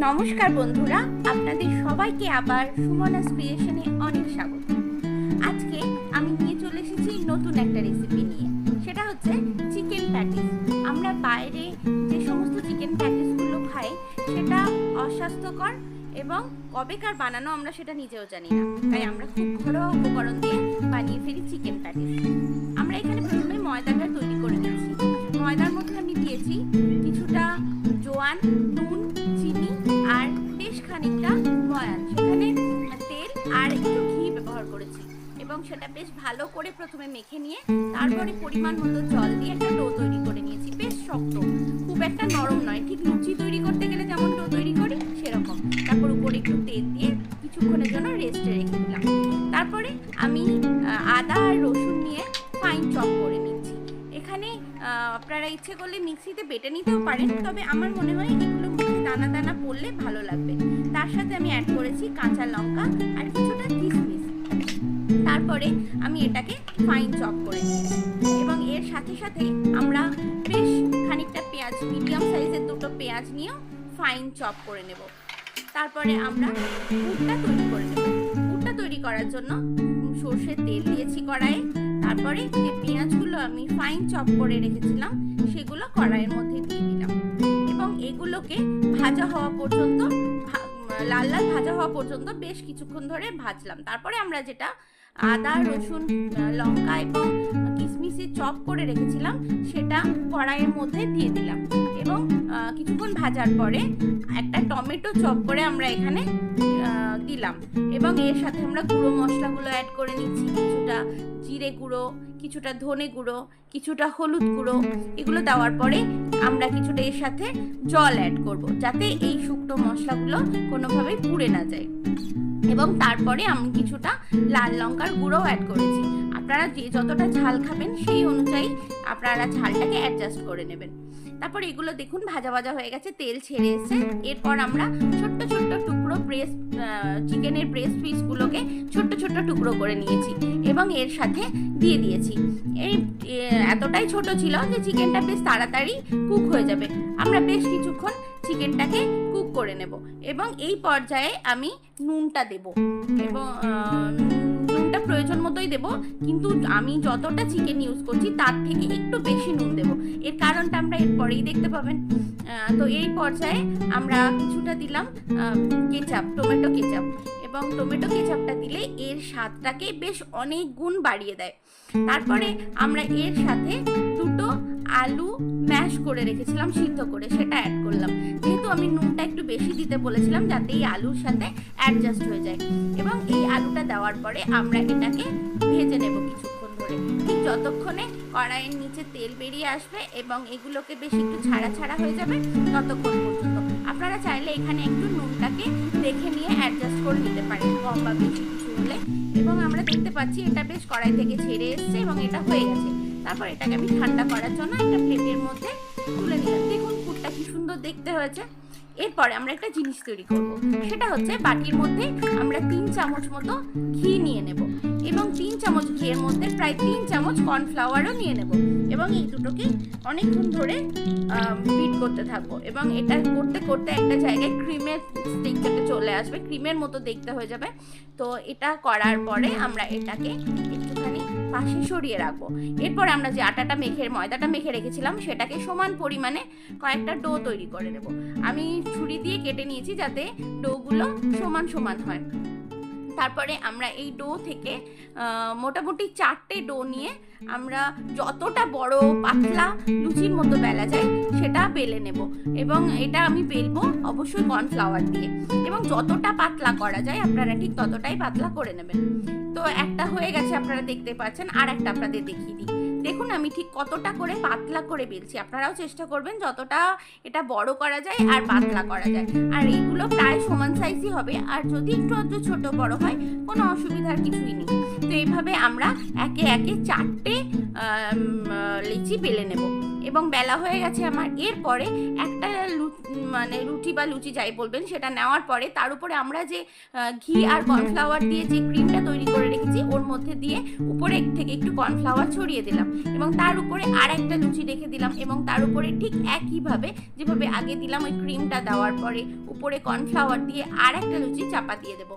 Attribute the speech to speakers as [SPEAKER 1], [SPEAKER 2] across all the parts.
[SPEAKER 1] নমস্কার বন্ধুরা, আপনাদের সবাইকে আবার সুমনাস ক্রিয়েশনে অনেক স্বাগত। আজকে আমি নিয়ে চলে এসেছি নতুন একটা রেসিপি নিয়ে, সেটা হচ্ছে চিকেন প্যাটিস। আমরা বাইরে যে সমস্ত চিকেন প্যাটিসগুলো খাই সেটা অস্বাস্থ্যকর এবং কবেকার বানানো আমরা সেটা নিজেও জানি না, তাই আমরা খুব ঘরোয়া উপকরণ দিয়ে বানিয়ে ফেলি চিকেন প্যাটিস। আমরা এখানে প্রথমে ময়দাটা তৈরি করে নিয়েছি। ময়দার মধ্যে আমি দিয়েছি কিছুটা জোয়ান, নুন, চিনি আর বেশ খানিকটা ময়ান, সেখানে তেল আর একটু ঘি ব্যবহার করেছি এবং সেটা বেশ ভালো করে প্রথমে মেখে নিয়ে তারপরে পরিমাণ মতো জল দিয়ে একটা ডো তৈরি করে নিয়েছি। বেশ শক্ত, খুব একটা নরম নয়, ঠিক লুচি তৈরি করতে গেলে যেমন ডো তৈরি করি সেরকম। তারপর উপরে একটু তেল দিয়ে কিছুক্ষণের জন্য রেস্টে রেখে দিলাম। তারপরে আমি আদা আর রসুন নিয়ে ফাইন চপ করে নিচ্ছি। এখানে আপনারা ইচ্ছে করলে মিক্সিতে বেটে নিতেও পারেন, তবে আমার মনে হয় এগুলো মুখে দানা দানা পড়লে ভালো লাগবে। তার সাথে আমি অ্যাড করেছি কাঁচা লঙ্কা আর কিছুটা কিশমিশ। তারপরে আমি এটাকে ফাইন চপ করে নিয়েছি এবং এর সাথে সাথে আমরা বেশ খানিকটা পেঁয়াজ, মিডিয়াম সাইজের দুটো পেঁয়াজ নিয়েও ফাইন চপ করে নেব। তারপরে আমরা পুরটা তৈরি করে নেব। পুরটা তৈরি করার জন্য সর্ষের তেল দিয়েছি কড়াইয়ে। তারপরে যে পেঁয়াজগুলো আমি ফাইন চপ করে রেখেছিলাম সেগুলো কড়াইয়ের মধ্যে দিয়ে দিলাম এবং এগুলোকে ভাজা হওয়া পর্যন্ত, লাল লাল ভাজা হওয়া পর্যন্ত বেশ কিছুক্ষণ ধরে ভাজলাম। তারপরে আমরা যেটা আদা, রসুন, লঙ্কা এবং কিশমিশের চপ করে রেখেছিলাম সেটা কড়াইয়ের মধ্যে দিয়ে দিলাম এবং কিছুক্ষণ ভাজার পরে একটা টমেটো চপ করে আমরা এখানে দিলাম এবং এর সাথে আমরা গুঁড়ো মশলাগুলো অ্যাড করে নিচ্ছি। কিছুটা জিরে গুঁড়ো, কিছুটা ধনে গুঁড়ো, কিছুটা হলুদ গুঁড়ো। এগুলো দেওয়ার পরে আমরা কিছুটা এর সাথে জল অ্যাড করব, যাতে এই শুকনো মশলাগুলো কোনোভাবেই পুড়ে না যায়। এবং তারপরে আমি কিছুটা লাল লঙ্কার গুঁড়ো অ্যাড করেছি। আপনারা যে যতটা ঝাল খাবেন সেই অনুযায়ী আপনারা ঝালটাকে অ্যাডজাস্ট করে নেবেন। তারপর এগুলো দেখুন ভাজা ভাজা হয়ে গেছে, তেল ছেড়ে এসেছে। এরপর আমরা ছোট্ট ছোট্ট টুকরো চিকেনের ব্রেস্ট পিসগুলোকে ছোট্ট ছোট্ট টুকরো করে নিয়েছি এবং এর সাথে দিয়ে দিয়েছি। এই এতটাই ছোট ছিল যে চিকেনটা বেশ তাড়াতাড়ি কুক হয়ে যাবে। আমরা বেশ কিছুক্ষণ চিকেনটাকে কুক করে নেব এবং এই পর্যায়ে আমি নুনটা দেব এবং নুনটা প্রয়োজন মতোই দেব, কিন্তু আমি যতটা চিকেন ইউজ করছি তার থেকে একটু বেশি নুন দেব। এর কারণটা আমরা এরপরেই দেখতে পাবেন। তো এই পর্যায়ে আমরা কিছুটা দিলাম কেচাপ, টমেটো কেচাপ, এবং টমেটো কেচাপটা দিলে এর স্বাদটাকে বেশ অনেক গুণ বাড়িয়ে দেয়। তারপরে আমরা এর সাথে দুটো আলু ম্যাশ করে রেখেছিলাম সিদ্ধ করে, সেটা অ্যাড করলাম। যেহেতু আমি নুনটা একটু বেশি দিতে বলেছিলাম যাতে এই আলুর সাথে অ্যাডজাস্ট হয়ে যায়। এবং এই আলুটা দেওয়ার পরে আমরা এটাকে ভেজে নেব কিছুক্ষণ ধরে, ঠিক যতক্ষণে কড়াইয়ের নিচে তেল বেরিয়ে আসবে এবং এগুলোকে বেশ একটু ছাড়া ছাড়া হয়ে যাবে ততক্ষণ পর্যন্ত। আপনারা চাইলে এখানে একটু নুনটাকে দেখে নিয়ে অ্যাডজাস্ট করে নিতে পারেন, কম বা বেশি কিছু হলে। এবং আমরা দেখতে পাচ্ছি এটা বেশ কড়াই থেকে ছেড়ে এসছে এবং এটা হয়ে গেছে। তারপর এটাকে আমি ঠান্ডা করার জন্য একটা প্লেটের মধ্যে তুলে নিলাম। দেখুন পুরটা কি সুন্দর দেখতে হয়েছে। এরপরে আমরা একটা জিনিস তৈরি করব, সেটা হচ্ছে বাটির মধ্যে আমরা 3 চামচ মতো ঘি নিয়ে নেব এবং 3 চামচ ঘিয়ের মধ্যে প্রায় 3 চামচ কর্নফ্লাওয়ারও নিয়ে নেব এবং এই দুটোকে অনেকক্ষণ ধরে বিট করতে থাকবো এবং এটা করতে করতে একটা জায়গায় ক্রিমের স্টিকটাকে চলে আসবে, ক্রিমের মতো দেখতে হয়ে যাবে। তো এটা করার পরে আমরা এটাকে একটুখানি পাশে সরিয়ে রাখবো। এরপর আমরা যে ময়দাটা মেখে রেখেছিলাম সেটাকে সমান পরিমাণে কয়েকটা ডো তৈরি করে নেব। আমি ছুরি দিয়ে কেটে নিয়েছি যাতে ডোগুলো সমান সমান হয়। তারপরে আমরা এই ডো থেকে মোটামুটি 4টে ডো নিয়ে আমরা যতটা বড় পাতলা লুচির মতো বেলা যায় সেটা বেলে নেব এবং এটা আমি বেলবো অবশ্যই কর্নফ্লাওয়ার দিয়ে এবং যতটা পাতলা করা যায় আপনারা ঠিক ততটাই পাতলা করে নেবেন। তো একটা হয়ে গেছে আপনারা দেখতে পাচ্ছেন, আর একটা আপনাদের দেখিয়ে দিই। দেখুন আমি ঠিক কতটা করে পাতলা করে বেলছি, আপনারাও চেষ্টা করবেন যতটা এটা বড় করা যায় আর পাতলা করা যায়। আর এইগুলো প্রায় সমান সাইজই হবে, আর যদি একটু আধটু ছোট বড় হয় কোনো অসুবিধার কিছুই নেই। তো এইভাবে আমরা একে একে 4টে লিচি বেলে নেব এবং বেলা হয়ে গেছে আমার। এরপরে একটা মানে রুটি বা লুচি যাই বলবেন সেটা নেওয়ার পরে তার উপরে আমরা যে ঘি আর কর্নফ্লাওয়ার দিয়ে যে ক্রিমটা তৈরি করে রেখেছি ওর মধ্যে দিয়ে উপরে থেকে একটু কর্নফ্লাওয়ার ছড়িয়ে দিলাম এবং তার উপরে আর একটা লুচি রেখে দিলাম এবং তার উপরে ঠিক একইভাবে যেভাবে আগে দিলাম ওই ক্রিমটা দেওয়ার পরে উপরে কর্নফ্লাওয়ার দিয়ে আর একটা লুচি চাপা দিয়ে দেবো।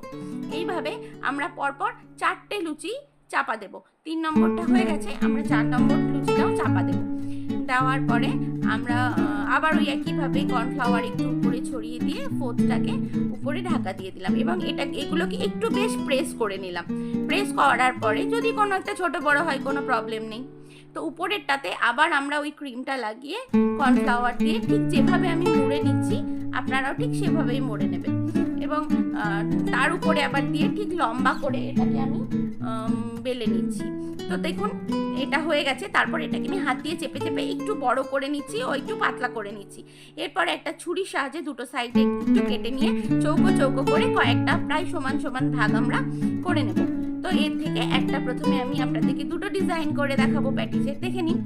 [SPEAKER 1] এইভাবে আমরা পরপর 4টে লুচি চাপা দেব। 3 নম্বরটা হয়ে গেছে, আমরা 4 নম্বর লুচিটাও চাপা দেব। দেওয়ার পরে আমরা আবার ওই একইভাবে কর্নফ্লাওয়ার একটু উপরে ছড়িয়ে দিয়ে ফোর্থটাকে উপরে ঢাকা দিয়ে দিলাম এবং এগুলোকে একটু বেশ প্রেস করে নিলাম। প্রেস করার পরে যদি কোনো একটা ছোট বড় হয় কোনো প্রবলেম নেই। তো উপরেরটাতে আবার আমরা ওই ক্রিমটা লাগিয়ে কর্নফ্লাওয়ার দিয়ে ঠিক যেভাবে আমি মুড়ে নিচ্ছি আপনারাও ঠিক সেভাবেই মুড়ে নেবেন এবং তার উপরে আবার দিয়ে ঠিক লম্বা করে এটাকে আমি বেলে নিচ্ছি। তো দেখুন এটা হয়ে গেছে। তারপর এটাকে আমি হাত দিয়ে চেপে চেপে একটু বড় করে নিচ্ছি ও একটু পাতলা করে নিচ্ছি। এরপর একটা ছুরির সাহায্যে দুটো সাইডে একটু কেটে নিয়ে চৌকো চৌকো করে কয়েকটা প্রায় সমান সমান ভাগ আমরা করে নেব। তো এর থেকে একটা প্রথমে আমি আপনাদেরকে দুটো ডিজাইন করে দেখাবো প্যাটিসের, দেখে নিন।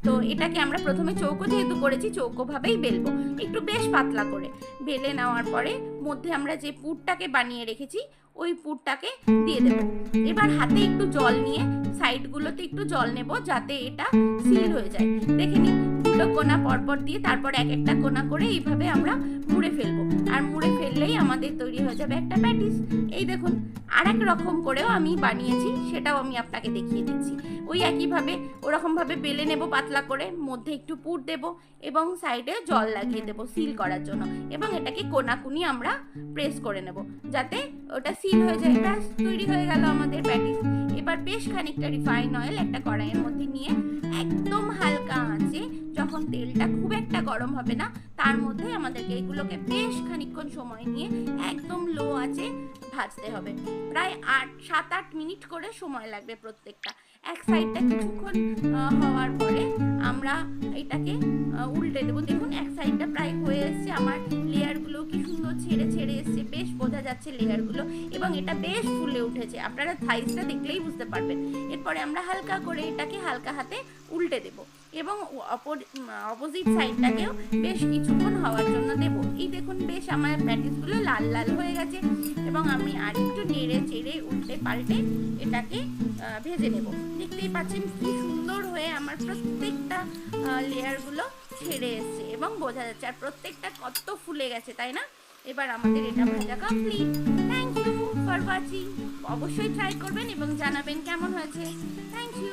[SPEAKER 1] তো এটাকে আমরা প্রথমে চৌকো যেহেতু করেছি চৌকোভাবেই বেলবো, একটু বেশ পাতলা করে বেলে নেওয়ার পরে মধ্যে আমরা যে পুরটাকে বানিয়ে রেখেছি ওই পুরটাকে দিয়ে দেব। এবার হাতে একটু জল নিয়ে সাইডগুলোতে একটু জল নেব যাতে এটা সিল হয়ে যায়। দেখে নিন দুটো কোনা পরপর দিয়ে তারপর এক একটা কোনা করে এইভাবে আমরা মুড়ে ফেলবো। আর মুড়ে ফেললেই আমাদের তৈরি হয়ে যাবে একটা প্যাটিস। এই দেখুন আর এক রকম করেও আমি বানিয়েছি, সেটাও আমি আপনাকে দেখিয়ে দিচ্ছি। ওই একইভাবে ওরকমভাবে বেলে নেব পাতলা করে, মধ্যে একটু পুর দেব এবং সাইডে জল লাগিয়ে দেব সিল করার জন্য এবং এটাকে কোনাকুনি আমরা প্রেস করে নেব যাতে ওটা সিল হয়ে যায়। ব্যাস তৈরি হয়ে গেল আমাদের প্যাটিস। এবার বেশ খানিকটা রিফাইন অয়েল একটা কড়াইয়ের মধ্যে নিয়ে একদম হালকা আঁচে, যখন তেলটা খুব একটা গরম হবে না তার মধ্যে আমাদেরকে এগুলোকে বেশ খানিকক্ষণ সময় নিয়ে একদম লো আঁচে ভাজতে হবে। প্রায় 7-8 মিনিট করে সময় লাগবে প্রত্যেকটা। এক সাইডটা কিছুক্ষণ হওয়ার পরে আমরা এটাকে উল্টে দেবো। দেখুন এক সাইডটা প্রায় হয়ে এসছে, আমার লেয়ারগুলো কি সুন্দর ছেড়ে ছেড়ে এসছে, বেশ বোঝা যাচ্ছে লেয়ারগুলো এবং এটা বেশ ফুলে উঠেছে, আপনারা সাইজটা দেখলেই বুঝতে পারবেন। এরপরে আমরা হালকা করে এটাকে হালকা হাতে উল্টে দেব এবং অপোজিট সাইডটাকেও বেশ কিছুক্ষণ হওয়ার জন্য দেব। এই দেখুন বেশ আমার প্যাটিসগুলো লাল লাল হয়ে গেছে এবং আমি আর একটু নেড়ে চেড়ে উল্টে পাল্টে এটাকে ভেজে নেব। দেখতেই পাচ্ছেন কি সুন্দর হয়ে আমার প্রত্যেকটা লেয়ারগুলো ছেড়ে এসছে এবং বোঝা যাচ্ছে আর প্রত্যেকটা কত ফুলে গেছে, তাই না? এবার আমাদের এটা ভাজা complete. Thank you for watching. অবশ্যই ট্রাই করবেন এবং জানাবেন কেমন হয়েছে। Thank you.